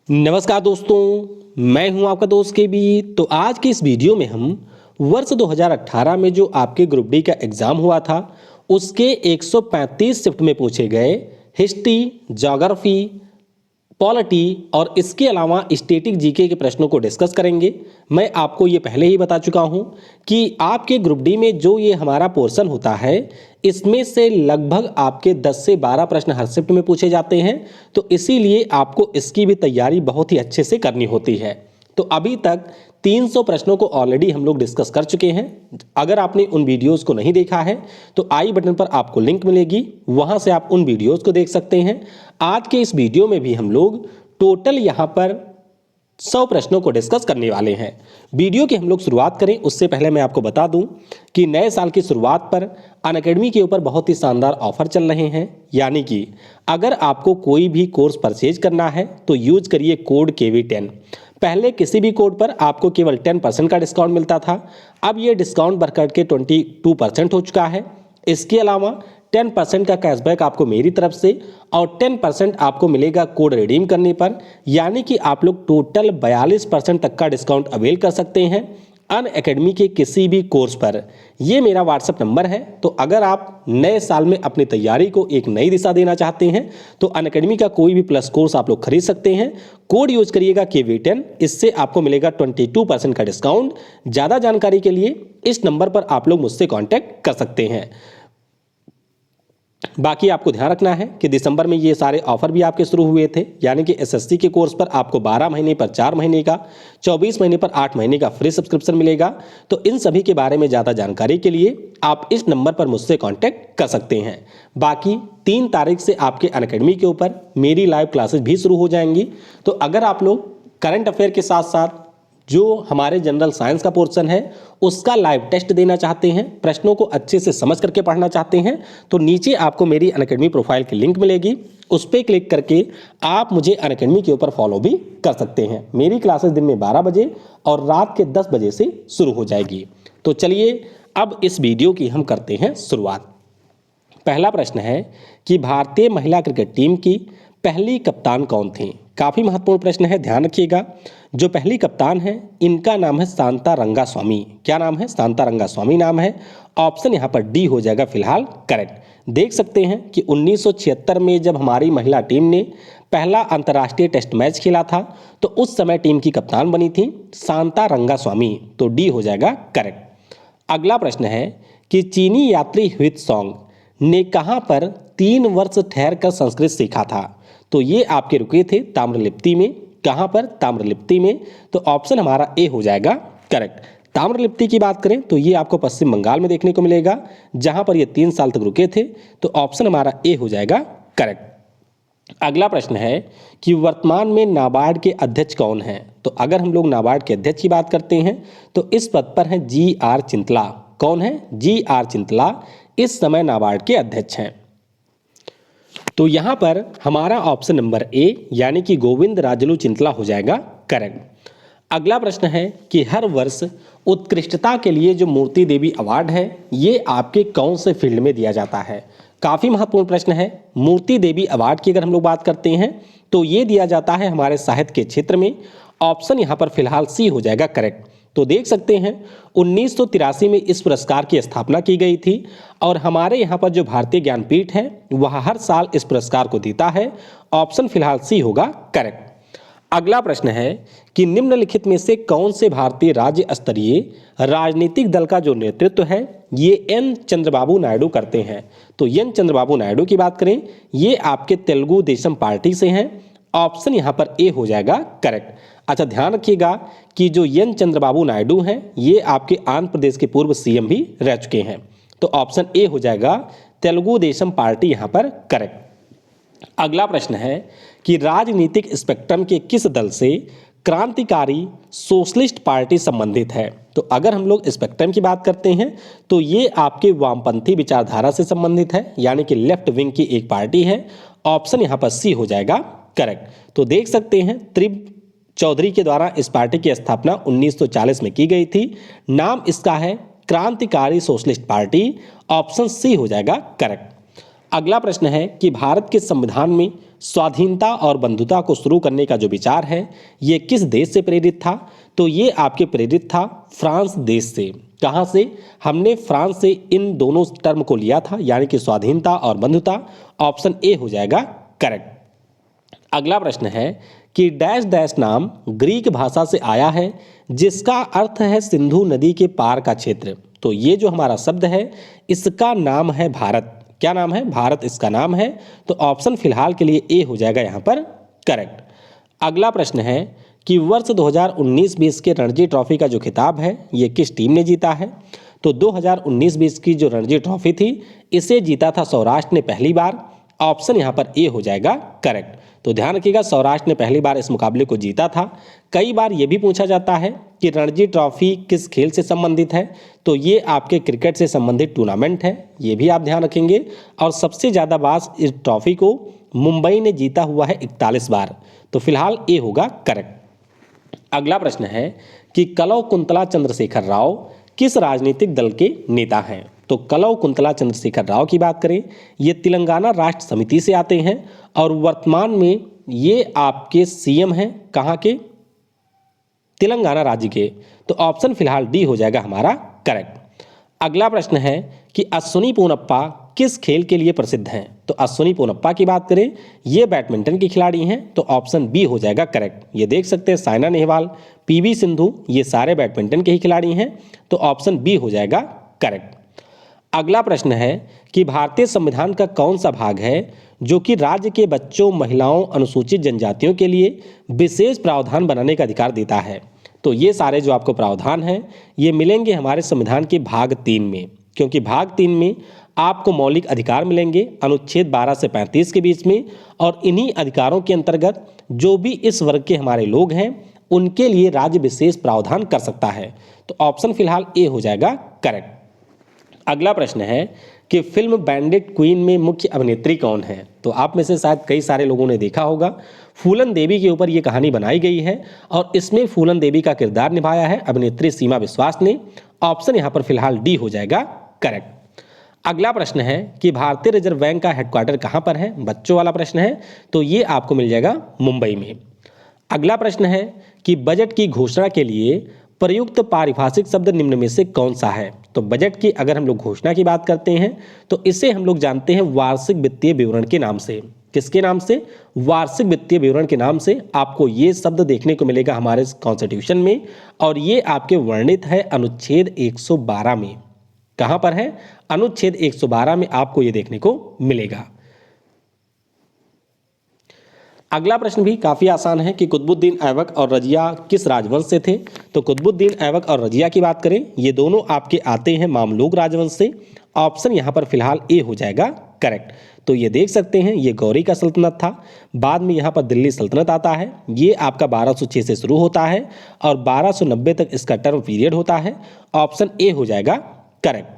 नमस्कार दोस्तों, मैं हूं आपका दोस्त के बी। तो आज की इस वीडियो में हम वर्ष 2018 में जो आपके ग्रुप डी का एग्ज़ाम हुआ था उसके 135 शिफ्ट में पूछे गए हिस्ट्री, ज्योग्राफी, पॉलिटी और इसके अलावा स्टैटिक जीके के प्रश्नों को डिस्कस करेंगे। मैं आपको ये पहले ही बता चुका हूँ कि आपके ग्रुप डी में जो ये हमारा पोर्शन होता है इसमें से लगभग आपके 10 से 12 प्रश्न हर शिफ्ट में पूछे जाते हैं, तो इसीलिए आपको इसकी भी तैयारी बहुत ही अच्छे से करनी होती है। तो अभी तक 300 प्रश्नों को ऑलरेडी हम लोग डिस्कस कर चुके हैं। अगर आपने उन वीडियोस को नहीं देखा है तो आई बटन पर आपको लिंक मिलेगी, वहां से आप उन वीडियोस को देख सकते हैं। आज के इस वीडियो में भी हम लोग टोटल यहां पर 100 प्रश्नों को डिस्कस करने वाले हैं। वीडियो की हम लोग शुरुआत करें उससे पहले मैं आपको बता दूं कि नए साल की शुरुआत पर अनअकैडमी के ऊपर बहुत ही शानदार ऑफर चल रहे हैं। यानी कि अगर आपको कोई भी कोर्स परचेज करना है तो यूज करिए कोड KV10। पहले किसी भी कोड पर आपको केवल 10% का डिस्काउंट मिलता था, अब ये डिस्काउंट बढ़कर के 22% हो चुका है। इसके अलावा 10% का कैशबैक आपको मेरी तरफ से और 10% आपको मिलेगा कोड रिडीम करने पर, यानी कि आप लोग टोटल 42% तक का डिस्काउंट अवेल कर सकते हैं अनअकैडमी के किसी भी कोर्स पर। ये मेरा व्हाट्सएप नंबर है, तो अगर आप नए साल में अपनी तैयारी को एक नई दिशा देना चाहते हैं तो अनअकैडमी का कोई भी प्लस कोर्स आप लोग खरीद सकते हैं। कोड यूज करिएगा KV10, इससे आपको मिलेगा 22% का डिस्काउंट। ज़्यादा जानकारी के लिए इस नंबर पर आप लोग मुझसे कॉन्टैक्ट कर सकते हैं। बाकी आपको ध्यान रखना है कि दिसंबर में ये सारे ऑफर भी आपके शुरू हुए थे, यानी कि SSC के कोर्स पर आपको 12 महीने पर 4 महीने का, 24 महीने पर 8 महीने का फ्री सब्सक्रिप्शन मिलेगा। तो इन सभी के बारे में ज़्यादा जानकारी के लिए आप इस नंबर पर मुझसे कांटेक्ट कर सकते हैं। बाकी 3 तारीख से आपके अनअकैडमी के ऊपर मेरी लाइव क्लासेस भी शुरू हो जाएंगी। तो अगर आप लोग करंट अफेयर के साथ साथ जो हमारे जनरल साइंस का पोर्शन है उसका लाइव टेस्ट देना चाहते हैं, प्रश्नों को अच्छे से समझ करके पढ़ना चाहते हैं, तो नीचे आपको मेरी अनअकैडमी प्रोफाइल की लिंक मिलेगी, उस पर क्लिक करके आप मुझे अनअकैडमी के ऊपर फॉलो भी कर सकते हैं। मेरी क्लासेस दिन में 12 बजे और रात के 10 बजे से शुरू हो जाएगी। तो चलिए अब इस वीडियो की हम करते हैं शुरुआत। पहला प्रश्न है कि भारतीय महिला क्रिकेट टीम की पहली कप्तान कौन थी? काफ़ी महत्वपूर्ण प्रश्न है, ध्यान रखिएगा। जो पहली कप्तान है इनका नाम है शांता रंगास्वामी। क्या नाम है? शांता रंगास्वामी नाम है। ऑप्शन यहाँ पर डी हो जाएगा फिलहाल करेक्ट। देख सकते हैं कि 1976 में जब हमारी महिला टीम ने पहला अंतर्राष्ट्रीय टेस्ट मैच खेला था तो उस समय टीम की कप्तान बनी थी शांता रंगास्वामी, तो डी हो जाएगा करेक्ट। अगला प्रश्न है कि चीनी यात्री ह्वित्सोंग ने कहाँ पर 3 वर्ष ठहर कर संस्कृत सीखा था? तो ये आपके रुके थे ताम्रलिप्ति में। कहाँ पर? ताम्रलिप्ति में। तो ऑप्शन हमारा ए हो जाएगा करेक्ट। ताम्रलिप्ति की बात करें तो ये आपको पश्चिम बंगाल में देखने को मिलेगा, जहाँ पर ये 3 साल तक रुके थे। तो ऑप्शन हमारा ए हो जाएगा करेक्ट। अगला प्रश्न है कि वर्तमान में नाबार्ड के अध्यक्ष कौन हैं? तो अगर हम लोग नाबार्ड के अध्यक्ष की बात करते हैं तो इस पद पर हैं GR चिंतला। कौन है? GR चिंतला इस समय नाबार्ड के अध्यक्ष हैं। तो यहां पर हमारा ऑप्शन नंबर ए यानी कि गोविंद राजलू चिंतला हो जाएगा करेक्ट। अगला प्रश्न है कि हर वर्ष उत्कृष्टता के लिए जो मूर्ति देवी अवार्ड है ये आपके कौन से फील्ड में दिया जाता है? काफ़ी महत्वपूर्ण प्रश्न है। मूर्ति देवी अवार्ड की अगर हम लोग बात करते हैं तो ये दिया जाता है हमारे साहित्य के क्षेत्र में। ऑप्शन यहाँ पर फिलहाल सी हो जाएगा करेक्ट। तो देख सकते हैं 1983 में इस पुरस्कार की स्थापना की गई थी और हमारे यहाँ पर जो भारतीय ज्ञानपीठ है वह हर साल इस पुरस्कार को देता है। ऑप्शन फिलहाल सी होगा करेक्ट। अगला प्रश्न है कि निम्नलिखित में से कौन से भारतीय राज्य स्तरीय राजनीतिक दल का जो नेतृत्व है ये एन चंद्रबाबू नायडू करते हैं? तो एन चंद्रबाबू नायडू की बात करें ये आपके तेलुगु देशम पार्टी से हैं। ऑप्शन यहाँ पर ए हो जाएगा करेक्ट। अच्छा, ध्यान रखिएगा कि जो एन चंद्रबाबू नायडू हैं ये आपके आंध्र प्रदेश के पूर्व CM भी रह चुके हैं। तो ऑप्शन ए हो जाएगा तेलुगु देशम पार्टी यहाँ पर करेक्ट। अगला प्रश्न है कि राजनीतिक स्पेक्ट्रम के किस दल से क्रांतिकारी सोशलिस्ट पार्टी संबंधित है? तो अगर हम लोग स्पेक्ट्रम की बात करते हैं तो ये आपके वामपंथी विचारधारा से संबंधित है, यानी कि लेफ्ट विंग की एक पार्टी है। ऑप्शन यहाँ पर सी हो जाएगा करेक्ट। तो देख सकते हैं त्रिब चौधरी के द्वारा इस पार्टी की स्थापना 1940 में की गई थी। नाम इसका है क्रांतिकारी सोशलिस्ट पार्टी। ऑप्शन सी हो जाएगा करेक्ट। अगला प्रश्न है कि भारत के संविधान में स्वाधीनता और बंधुता को शुरू करने का जो विचार है ये किस देश से प्रेरित था? तो ये आपके प्रेरित था फ्रांस देश से। कहाँ से? हमने फ्रांस से इन दोनों टर्म को लिया था, यानी कि स्वाधीनता और बंधुता। ऑप्शन ए हो जाएगा करेक्ट। अगला प्रश्न है कि डैश डैश नाम ग्रीक भाषा से आया है जिसका अर्थ है सिंधु नदी के पार का क्षेत्र। तो ये जो हमारा शब्द है इसका नाम है भारत। क्या नाम है? भारत इसका नाम है। तो ऑप्शन फिलहाल के लिए ए हो जाएगा यहाँ पर करेक्ट। अगला प्रश्न है कि वर्ष 2019-20 के रणजी ट्रॉफी का जो खिताब है ये किस टीम ने जीता है? तो 2019-20 की जो रणजी ट्रॉफी थी इसे जीता था सौराष्ट्र ने पहली बार। ऑप्शन यहाँ पर ए हो जाएगा करेक्ट। तो ध्यान रखिएगा, सौराष्ट्र ने पहली बार इस मुकाबले को जीता था। कई बार ये भी पूछा जाता है कि रणजी ट्रॉफी किस खेल से संबंधित है? तो ये आपके क्रिकेट से संबंधित टूर्नामेंट है, ये भी आप ध्यान रखेंगे। और सबसे ज़्यादा बार इस ट्रॉफी को मुंबई ने जीता हुआ है 41 बार। तो फिलहाल ए होगा करेक्ट। अगला प्रश्न है कि कलौ कुंतला चंद्रशेखर राव किस राजनीतिक दल के नेता हैं? तो कलौ कुंतला चंद्रशेखर राव की बात करें, ये तेलंगाना राष्ट्र समिति से आते हैं और वर्तमान में ये आपके सीएम हैं। कहाँ के? तेलंगाना राज्य के। तो ऑप्शन फिलहाल डी हो जाएगा हमारा करेक्ट। अगला प्रश्न है कि अश्विनी पोनप्पा किस खेल के लिए प्रसिद्ध हैं? तो अश्विनी पोनप्पा की बात करें, ये बैडमिंटन के खिलाड़ी हैं। तो ऑप्शन बी हो जाएगा करेक्ट। ये देख सकते हैं साइना नेहवाल, पीवी सिंधु, ये सारे बैडमिंटन के ही खिलाड़ी हैं। तो ऑप्शन बी हो जाएगा करेक्ट। अगला प्रश्न है कि भारतीय संविधान का कौन सा भाग है जो कि राज्य के बच्चों, महिलाओं, अनुसूचित जनजातियों के लिए विशेष प्रावधान बनाने का अधिकार देता है? तो ये सारे जो आपको प्रावधान हैं ये मिलेंगे हमारे संविधान के भाग 3 में, क्योंकि भाग 3 में आपको मौलिक अधिकार मिलेंगे अनुच्छेद 12 से 35 के बीच में। और इन्हीं अधिकारों के अंतर्गत जो भी इस वर्ग के हमारे लोग हैं उनके लिए राज्य विशेष प्रावधान कर सकता है। तो ऑप्शन फिलहाल ए हो जाएगा करेक्ट। अगला प्रश्न है कि फिल्म बैंडिट क्वीन में मुख्य अभिनेत्री कौन है? तो आप में से शायद कई सारे लोगों ने देखा होगा, फूलन देवी के ऊपर ये कहानी बनाई गई है और इसमें फूलन देवी का किरदार निभाया है अभिनेत्री सीमा विश्वास ने। ऑप्शन यहाँ पर फिलहाल डी हो जाएगा करेक्ट। अगला प्रश्न है कि भारतीय रिजर्व बैंक का हेडक्वार्टर कहाँ पर है? बच्चों वाला प्रश्न है, तो ये आपको मिल जाएगा मुंबई में। अगला प्रश्न है कि बजट की घोषणा के लिए प्रयुक्त पारिभाषिक शब्द निम्न में से कौन सा है? तो बजट की अगर हम लोग घोषणा की बात करते हैं तो इसे हम लोग जानते हैं वार्षिक वित्तीय विवरण के नाम से। किसके नाम से? वार्षिक वित्तीय विवरण के नाम से आपको ये शब्द देखने को मिलेगा हमारे कॉन्स्टिट्यूशन में, और ये आपके वर्णित है अनुच्छेद 112 में। कहाँ पर है? अनुच्छेद 112 में आपको ये देखने को मिलेगा। अगला प्रश्न भी काफ़ी आसान है कि कुतुबुद्दीन ऐबक और रजिया किस राजवंश से थे? तो कुतुबुद्दीन ऐबक और रजिया की बात करें, ये दोनों आपके आते हैं मामलूक राजवंश से। ऑप्शन यहाँ पर फिलहाल ए हो जाएगा करेक्ट। तो ये देख सकते हैं ये गौरी का सल्तनत था, बाद में यहाँ पर दिल्ली सल्तनत आता है। ये आपका 1206 से शुरू होता है और 1290 तक इसका टर्म पीरियड होता है। ऑप्शन ए हो जाएगा करेक्ट।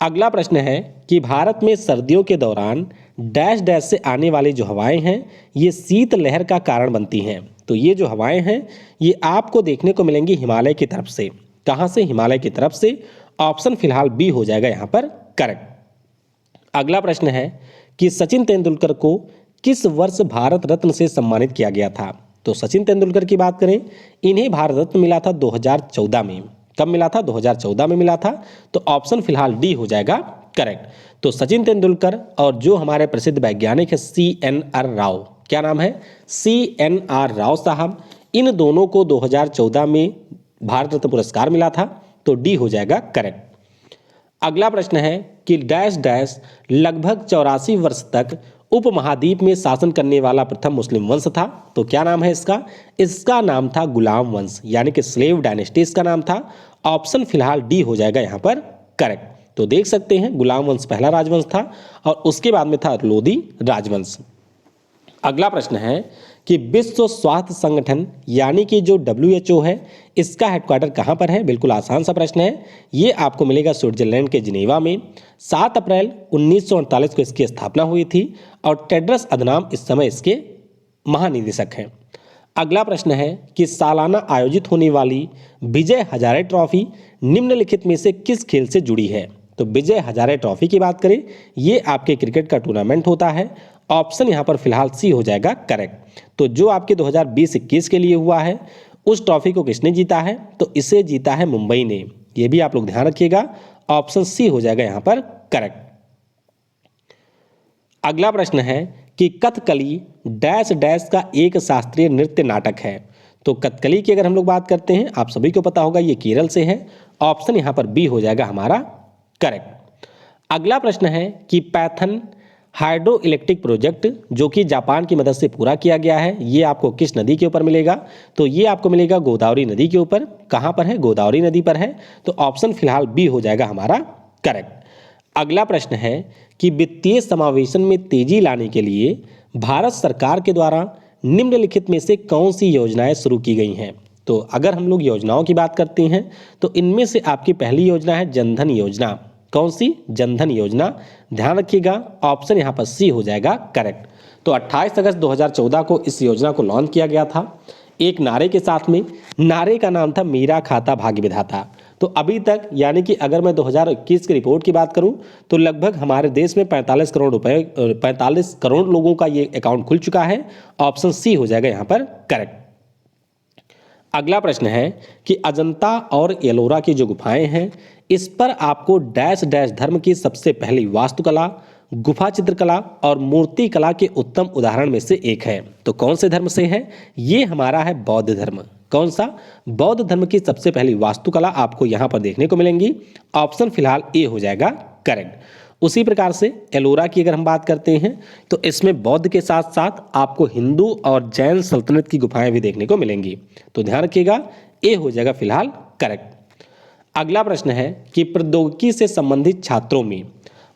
अगला प्रश्न है कि भारत में सर्दियों के दौरान डैश डैश से आने वाली जो हवाएं हैं ये शीत लहर का कारण बनती हैं। तो ये जो हवाएं हैं ये आपको देखने को मिलेंगी हिमालय की तरफ से। कहाँ से? हिमालय की तरफ से। ऑप्शन फिलहाल बी हो जाएगा यहाँ पर करेक्ट। अगला प्रश्न है कि सचिन तेंदुलकर को किस वर्ष भारत रत्न से सम्मानित किया गया था? तो सचिन तेंदुलकर की बात करें, इन्हें भारत रत्न मिला था 2014 में। कब मिला था? 2014 में मिला था। तो ऑप्शन फिलहाल डी हो जाएगा करेक्ट। तो सचिन तेंदुलकर और जो हमारे प्रसिद्ध वैज्ञानिक है CNR राव, क्या नाम है? CNR राव साहब, इन दोनों को 2014 में भारत रत्न पुरस्कार मिला था। तो डी हो जाएगा करेक्ट। अगला प्रश्न है कि डैश डैश लगभग 84 वर्ष तक उपमहाद्वीप में शासन करने वाला प्रथम मुस्लिम वंश था। तो क्या नाम है इसका? इसका नाम था गुलाम वंश, यानी कि स्लेव डायनेस्टी इसका नाम था। ऑप्शन फिलहाल डी हो जाएगा यहाँ पर करेक्ट। तो देख सकते हैं गुलाम वंश पहला राजवंश था और उसके बाद में था लोदी राजवंश। अगला प्रश्न है कि विश्व स्वास्थ्य संगठन यानी कि जो WHO है इसका हेडक्वार्टर कहाँ पर है? बिल्कुल आसान सा प्रश्न है। ये आपको मिलेगा स्विट्जरलैंड के जिनेवा में। 7 अप्रैल 1948 को इसकी स्थापना हुई थी और टेड्रस अदनाम इस समय इसके महानिदेशक हैं। अगला प्रश्न है कि सालाना आयोजित होने वाली विजय हजारे ट्रॉफी निम्नलिखित में से किस खेल से जुड़ी है? तो विजय हजारे ट्रॉफी की बात करें, ये आपके क्रिकेट का टूर्नामेंट होता है ऑप्शन यहाँ पर फिलहाल सी हो जाएगा करेक्ट। तो जो आपके 2020-21 के लिए हुआ है उस ट्रॉफी को किसने जीता है, तो इसे जीता है मुंबई ने। ये भी आप लोग ध्यान रखिएगा, ऑप्शन सी हो जाएगा यहाँ पर करेक्ट। अगला प्रश्न है कि कथकली डैश डैश का एक शास्त्रीय नृत्य नाटक है। तो कथकली की अगर हम लोग बात करते हैं, आप सभी को पता होगा ये केरल से है, ऑप्शन यहाँ पर बी हो जाएगा हमारा करेक्ट। अगला प्रश्न है कि पैथन हाइड्रो इलेक्ट्रिक प्रोजेक्ट जो कि जापान की मदद से पूरा किया गया है, ये आपको किस नदी के ऊपर मिलेगा, तो ये आपको मिलेगा गोदावरी नदी के ऊपर। कहाँ पर है, गोदावरी नदी पर है, तो ऑप्शन फिलहाल बी हो जाएगा हमारा करेक्ट। अगला प्रश्न है कि वित्तीय समावेशन में तेजी लाने के लिए भारत सरकार के द्वारा निम्नलिखित में से कौन सी योजनाएं शुरू की गई हैं। तो अगर हम लोग योजनाओं की बात करते हैं तो इनमें से आपकी पहली योजना है जनधन योजना। कौन सी, जनधन योजना। ध्यान रखिएगा, ऑप्शन यहाँ पर सी हो जाएगा करेक्ट। तो 28 अगस्त 2014 को इस योजना को लॉन्च किया गया था एक नारे के साथ में। नारे का नाम था मेरा खाता भाग्य विधाता। तो अभी तक यानी कि अगर मैं 2021 की रिपोर्ट की बात करूं तो लगभग हमारे देश में 45 करोड़ लोगों का ये अकाउंट खुल चुका है। ऑप्शन सी हो जाएगा यहाँ पर करेक्ट। अगला प्रश्न है कि अजंता और एलोरा की जो गुफाएं हैं इस पर आपको डैश डैश धर्म की सबसे पहली वास्तुकला, गुफा चित्रकला और मूर्ति कला के उत्तम उदाहरण में से एक है। तो कौन से धर्म से है, ये हमारा है बौद्ध धर्म। कौन सा, बौद्ध धर्म की सबसे पहली वास्तुकला आपको यहाँ पर देखने को मिलेंगी। ऑप्शन फिलहाल ए हो जाएगा करेक्ट। उसी प्रकार से एलोरा की अगर हम बात करते हैं तो इसमें बौद्ध के साथ साथ आपको हिंदू और जैन सल्तनत की गुफाएं भी देखने को मिलेंगी। तो ध्यान रखिएगा, ए हो जाएगा फिलहाल करेक्ट। अगला प्रश्न है कि प्रौद्योगिकी से संबंधित छात्रों में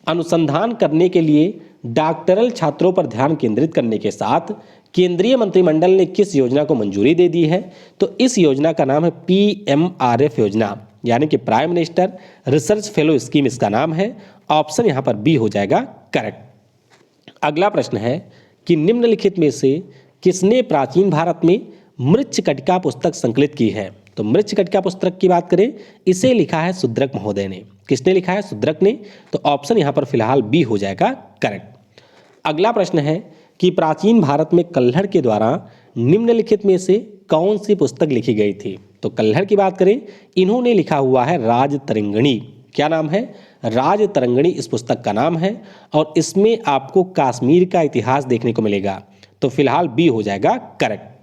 अनुसंधान करने के लिए डॉक्टरल छात्रों पर ध्यान केंद्रित करने के साथ केंद्रीय मंत्रिमंडल ने किस योजना को मंजूरी दे दी है, तो इस योजना का नाम है PMRF योजना, यानी कि prime minister research fellow scheme इसका नाम है। ऑप्शन यहाँ पर बी हो जाएगा करेक्ट। अगला प्रश्न है कि निम्नलिखित में से किसने प्राचीन भारत में मृच्छकटिका पुस्तक संकलित की है। तो मृच्छकटिका पुस्तक की बात करें, इसे लिखा है शूद्रक महोदय ने। किसने लिखा है, शूद्रक ने। तो ऑप्शन यहाँ पर फिलहाल बी हो जाएगा करेक्ट। अगला प्रश्न है कि प्राचीन भारत में कल्हड़ के द्वारा निम्नलिखित में से कौन सी पुस्तक लिखी गई थी। तो कल्हड़ की बात करें, इन्होंने लिखा हुआ है राजतरंगिणी। क्या नाम है, राजतरंगिणी इस पुस्तक का नाम है और इसमें आपको कश्मीर का इतिहास देखने को मिलेगा। तो फिलहाल बी हो जाएगा करेक्ट।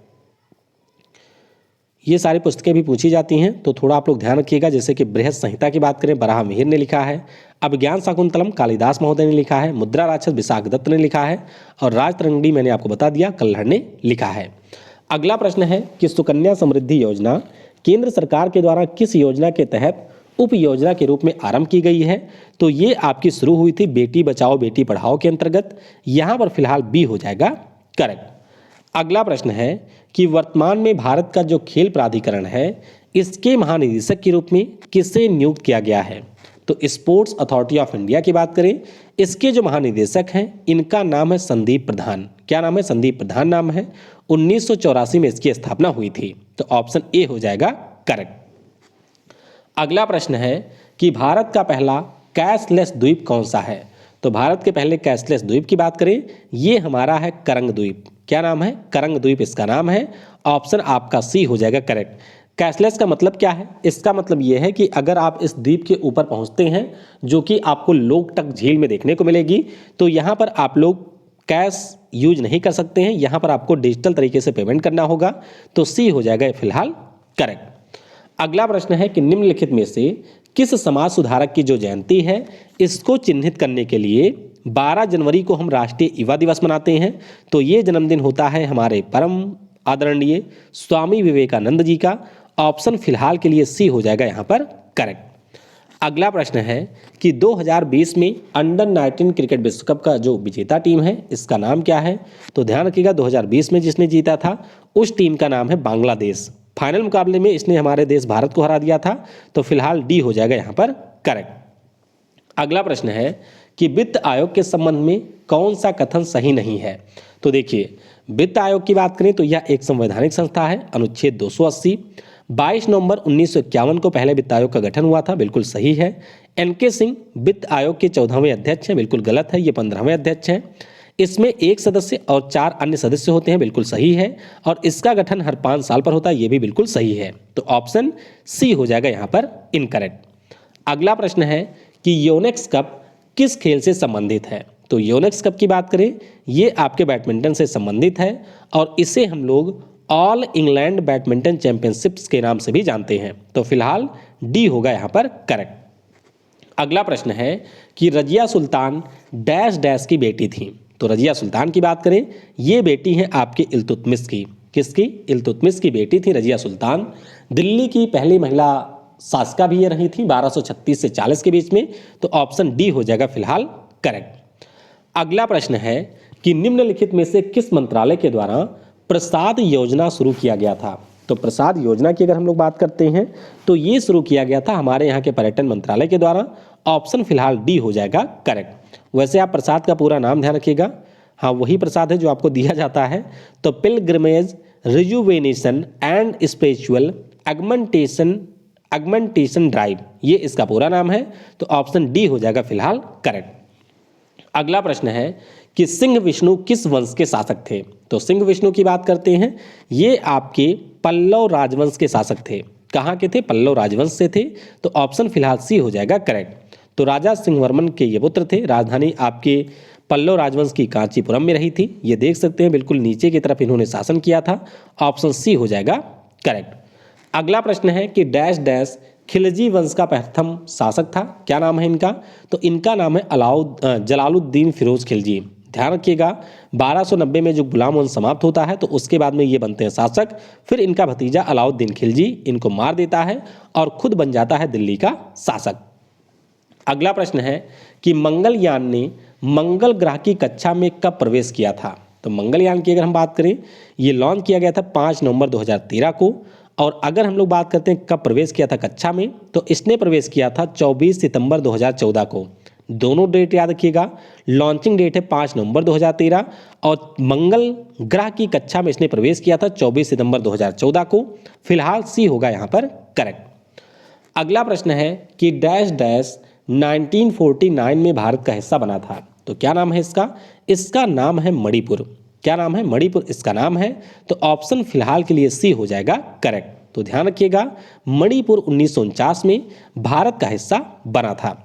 ये सारी पुस्तकें भी पूछी जाती हैं तो थोड़ा आप लोग ध्यान रखिएगा। जैसे कि बृहद संहिता की बात करें, बराह मिहिर ने लिखा है। अभिज्ञान शाकुंतलम कालिदास महोदय ने लिखा है। मुद्रा राक्षस विशाख दत्त ने लिखा है और राजतरंगिणी मैंने आपको बता दिया कल्हड़ ने लिखा है। अगला प्रश्न है कि सुकन्या समृद्धि योजना केंद्र सरकार के द्वारा किस योजना के तहत उप योजना के रूप में आरंभ की गई है। तो ये आपकी शुरू हुई थी बेटी बचाओ बेटी पढ़ाओ के अंतर्गत। यहाँ पर फिलहाल बी हो जाएगा करेक्ट। अगला प्रश्न है कि वर्तमान में भारत का जो खेल प्राधिकरण है इसके महानिदेशक के रूप में किसे नियुक्त किया गया है। तो स्पोर्ट्स अथॉरिटी ऑफ इंडिया की बात करें, इसके जो महानिदेशक हैं इनका नाम है संदीप प्रधान। क्या नाम है, संदीप प्रधान नाम है। 1984 में इसकी स्थापना हुई थी। तो ऑप्शन ए हो जाएगा करेक्ट। अगला प्रश्न है कि भारत का पहला कैशलेस द्वीप कौन सा है। तो भारत के पहले कैशलेस द्वीप की बात करें, ये हमारा है करंग द्वीप। क्या नाम है, करंग द्वीप इसका नाम है। ऑप्शन आपका सी हो जाएगा करेक्ट। कैशलेस का मतलब क्या है, इसका मतलब ये है कि अगर आप इस द्वीप के ऊपर पहुंचते हैं जो कि आपको लोकटक झील में देखने को मिलेगी, तो यहाँ पर आप लोग कैश यूज नहीं कर सकते हैं, यहाँ पर आपको डिजिटल तरीके से पेमेंट करना होगा। तो सी हो जाएगा फिलहाल करेक्ट। अगला प्रश्न है कि निम्नलिखित में से किस समाज सुधारक की जो जयंती है इसको चिन्हित करने के लिए 12 जनवरी को हम राष्ट्रीय युवा दिवस मनाते हैं। तो ये जन्मदिन होता है हमारे परम आदरणीय स्वामी विवेकानंद जी का। ऑप्शन फिलहाल के लिए सी हो जाएगा यहाँ पर करेक्ट। अगला प्रश्न है कि 2020 में अंडर 19 क्रिकेट विश्व कप का जो विजेता टीम है इसका नाम क्या है। तो ध्यान रखिएगा 2020 में जिसने जीता था उस टीम का नाम है बांग्लादेश। फाइनल मुकाबले में इसने हमारे देश भारत को हरा दिया था। तो फिलहाल डी हो जाएगा यहाँ पर करेक्ट। अगला प्रश्न है कि वित्त आयोग के संबंध में कौन सा कथन सही नहीं है। तो देखिए, वित्त आयोग की बात करें तो यह एक संवैधानिक संस्था है। अनुच्छेद 280 22 नवंबर 1951 को पहले वित्त आयोग का गठन हुआ था, बिल्कुल सही है। एनके सिंह वित्त आयोग के 14वें अध्यक्ष हैं, बिल्कुल गलत है, ये 15वें अध्यक्ष हैं। इसमें एक सदस्य और 4 अन्य सदस्य होते हैं, बिल्कुल सही है। और इसका गठन हर 5 साल पर होता है, ये भी बिल्कुल सही है। तो ऑप्शन सी हो जाएगा यहाँ पर इनकरेक्ट। अगला प्रश्न है कि योनेक्स कप किस खेल से संबंधित है। तो योनेक्स कप की बात करें, ये आपके बैडमिंटन से संबंधित है और इसे हम लोग ऑल इंग्लैंड बैडमिंटन चैंपियनशिप्स के नाम से भी जानते हैं। तो फिलहाल डी होगा यहाँ पर करेक्ट। अगला प्रश्न है कि रजिया सुल्तान डैश डैश की बेटी थी। तो रजिया सुल्तान की बात करें, ये बेटी है आपके इल्तुतमिश की। किसकी? इल्तुतमिश की बेटी थी रजिया सुल्तान। दिल्ली की पहली महिला शासिका भी ये रही थी 1236 से 40 के बीच में। तो ऑप्शन डी हो जाएगा फिलहाल करेक्ट। अगला प्रश्न है कि निम्नलिखित में से किस मंत्रालय के द्वारा प्रसाद योजना शुरू किया गया था। तो प्रसाद योजना की अगर हम लोग बात करते हैं तो ये शुरू किया गया था हमारे यहाँ के पर्यटन मंत्रालय के द्वारा। ऑप्शन फिलहाल डी हो जाएगा करेक्ट। वैसे आप प्रसाद का पूरा नाम ध्यान रखिएगा, हाँ वही प्रसाद है जो आपको दिया जाता है। तो pilgrimage rejuvenation and spiritual augmentation drive, ये इसका पूरा नाम है। तो ऑप्शन डी हो जाएगा फिलहाल करेक्ट। अगला प्रश्न है कि सिंह विष्णु किस वंश के शासक थे। तो सिंह विष्णु की बात करते हैं, ये आपके पल्लव राजवंश के शासक थे। कहाँ के थे? पल्लव राजवंश से थे। तो ऑप्शन फिलहाल सी हो जाएगा करेक्ट। तो राजा सिंहवर्मन के ये पुत्र थे। राजधानी आपके पल्लव राजवंश की कांचीपुरम में रही थी। ये देख सकते हैं बिल्कुल नीचे की तरफ इन्होंने शासन किया था। ऑप्शन सी हो जाएगा करेक्ट। अगला प्रश्न है कि डैश डैश खिलजी वंश का प्रथम शासक था। क्या नाम है इनका? तो इनका नाम है जलालुद्दीन फिरोज खिलजी। ध्यान रखिएगा 1290 में जो गुलाम वंश समाप्त होता है तो उसके बाद में ये बनते हैं शासक। फिर इनका भतीजा अलाउद्दीन खिलजी इनको मार देता है और खुद बन जाता है दिल्ली का शासक। अगला प्रश्न है कि मंगलयान ने मंगल ग्रह की कक्षा में कब प्रवेश किया था। तो मंगलयान की अगर हम बात करें, ये लॉन्च किया गया था 5 नवंबर 2013 को। और अगर हम लोग बात करते हैं कब प्रवेश किया था कक्षा में, तो इसने प्रवेश किया था 24 सितंबर 2014 को। दोनों डेट याद रखिएगा, लॉन्चिंग डेट है 5 नवंबर 2013 और मंगल ग्रह की कक्षा में इसने प्रवेश किया था 24 सितंबर 2014 को। फिलहाल सी होगा यहाँ पर करेक्ट। अगला प्रश्न है कि डैश डैश 1949 में भारत का हिस्सा बना था। तो क्या नाम है इसका? इसका नाम है मणिपुर। क्या नाम है? मणिपुर इसका नाम है। तो ऑप्शन फिलहाल के लिए सी हो जाएगा करेक्ट। तो ध्यान रखिएगा मणिपुर 1949 में भारत का हिस्सा बना था।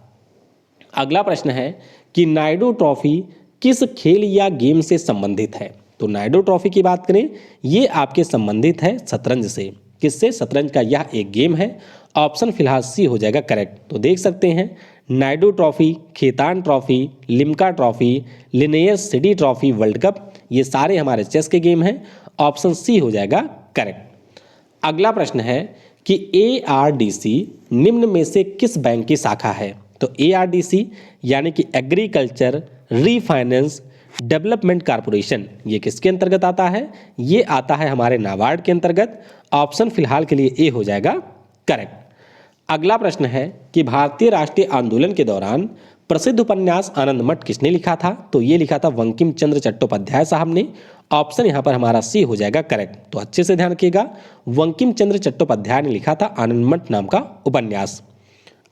अगला प्रश्न है कि नायडू ट्रॉफी किस खेल या गेम से संबंधित है। तो नायडू ट्रॉफी की बात करें, ये आपके संबंधित है शतरंज से। किससे? शतरंज का यह एक गेम है। ऑप्शन फिलहाल सी हो जाएगा करेक्ट। तो देख सकते हैं Naidu trophy, Khetan trophy, Limca trophy, linear city trophy, world cup, ये सारे हमारे चेस के गेम हैं। ऑप्शन सी हो जाएगा करेक्ट। अगला प्रश्न है कि ARDC निम्न में से किस बैंक की शाखा है। तो ARDC यानी कि एग्रीकल्चर रीफाइनेंस डेवलपमेंट कारपोरेशन, ये किसके अंतर्गत आता है? ये आता है हमारे नाबार्ड के अंतर्गत। ऑप्शन फिलहाल के लिए ए हो जाएगा करेक्ट। अगला प्रश्न है कि भारतीय राष्ट्रीय आंदोलन के दौरान प्रसिद्ध उपन्यास आनंद मठ किसने लिखा था। तो ये लिखा था बंकिम चंद्र चट्टोपाध्याय साहब ने। ऑप्शन यहाँ पर हमारा सी हो जाएगा करेक्ट। तो अच्छे से ध्यान रखिएगा बंकिम चंद्र चट्टोपाध्याय ने लिखा था आनंद मठ नाम का उपन्यास।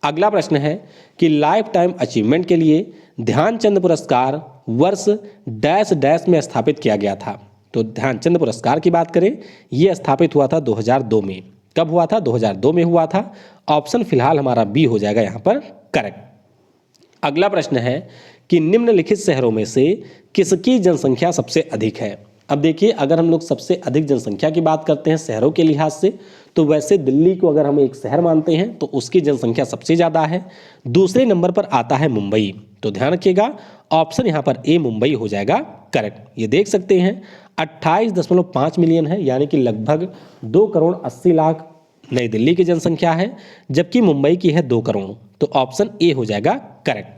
अगला प्रश्न है कि लाइफ टाइम अचीवमेंट के लिए ध्यानचंद पुरस्कार वर्ष डैश डैश में स्थापित किया गया था। तो ध्यानचंद पुरस्कार की बात करें, यह स्थापित हुआ था 2002 में। कब हुआ था? 2002 में हुआ था। ऑप्शन फिलहाल हमारा बी हो जाएगा यहाँ पर करेक्ट। अगला प्रश्न है कि निम्नलिखित शहरों में से किसकी जनसंख्या सबसे अधिक है। अब देखिए अगर हम लोग सबसे अधिक जनसंख्या की बात करते हैं शहरों के लिहाज से, तो वैसे दिल्ली को अगर हम एक शहर मानते हैं तो उसकी जनसंख्या सबसे ज़्यादा है। दूसरे नंबर पर आता है मुंबई। तो ध्यान रखिएगा ऑप्शन यहाँ पर ए मुंबई हो जाएगा करेक्ट। ये देख सकते हैं 28.5 मिलियन है, यानी कि लगभग 2 करोड़ 80 लाख नई दिल्ली की जनसंख्या है, जबकि मुंबई की है 2 करोड़। तो ऑप्शन ए हो जाएगा करेक्ट।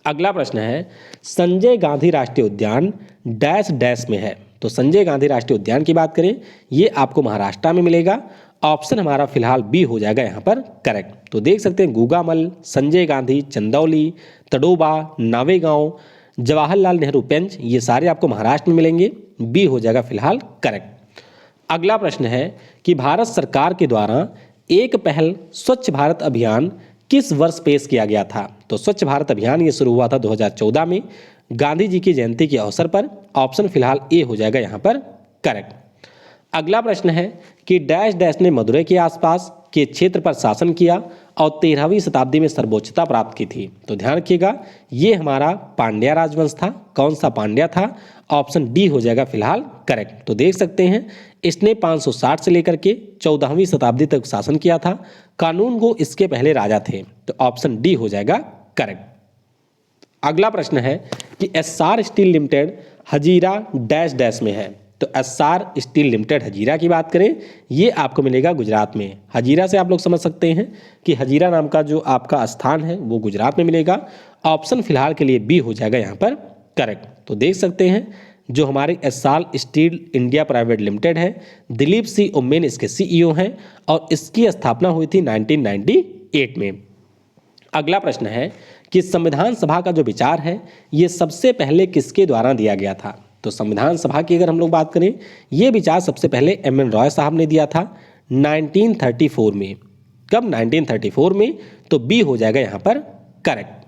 अगला प्रश्न है संजय गांधी राष्ट्रीय उद्यान डैश डैश में है। तो संजय गांधी राष्ट्रीय उद्यान की बात करें, ये आपको महाराष्ट्र में मिलेगा। ऑप्शन हमारा फिलहाल बी हो जाएगा यहाँ पर करेक्ट। तो देख सकते हैं गुगामल, संजय गांधी, चंदौली, तडोबा, नावेगांव, जवाहरलाल नेहरू पेंच, ये सारे आपको महाराष्ट्र में मिलेंगे। बी हो जाएगा फिलहाल करेक्ट। अगला प्रश्न है कि भारत सरकार के द्वारा एक पहल स्वच्छ भारत अभियान किस वर्ष पेश किया गया था। तो स्वच्छ भारत अभियान ये शुरू हुआ था 2014 में। गांधी जी की जयंती के अवसर पर। ऑप्शन फिलहाल ए हो जाएगा यहाँ पर करेक्ट। अगला प्रश्न है कि डैश डैश ने मदुरै के आसपास के क्षेत्र पर शासन किया और 13वीं शताब्दी में सर्वोच्चता प्राप्त की थी। तो ध्यान रखिएगा, ये हमारा पांड्या राजवंश था। कौन सा पांड्या था? ऑप्शन डी हो जाएगा फिलहाल करेक्ट। तो देख सकते हैं इसने 560 से लेकर के 14वीं शताब्दी तक शासन किया था। कानून को इसके पहले राजा थे। तो ऑप्शन डी हो जाएगा करेक्ट। अगला प्रश्न है कि Essar steel limited Hazira dash dash में है। तो एस्सार स्टील लिमिटेड हजीरा की बात करें, ये आपको मिलेगा गुजरात में। हजीरा से आप लोग समझ सकते हैं कि हजीरा नाम का जो आपका स्थान है वो गुजरात में मिलेगा। ऑप्शन फिलहाल के लिए बी हो जाएगा यहाँ पर करेक्ट। तो देख सकते हैं जो हमारे Essar steel India private limited है, दिलीप सी उम्मेन इसके सीईओ हैं और इसकी स्थापना हुई थी 1998 में। अगला प्रश्न है कि संविधान सभा का जो विचार है ये सबसे पहले किसके द्वारा दिया गया था? तो संविधान सभा की अगर हम लोग बात करें, ये विचार सबसे पहले एम एन रॉय साहब ने दिया था 1934 में। कब? 1934 में। तो बी हो जाएगा यहाँ पर करेक्ट।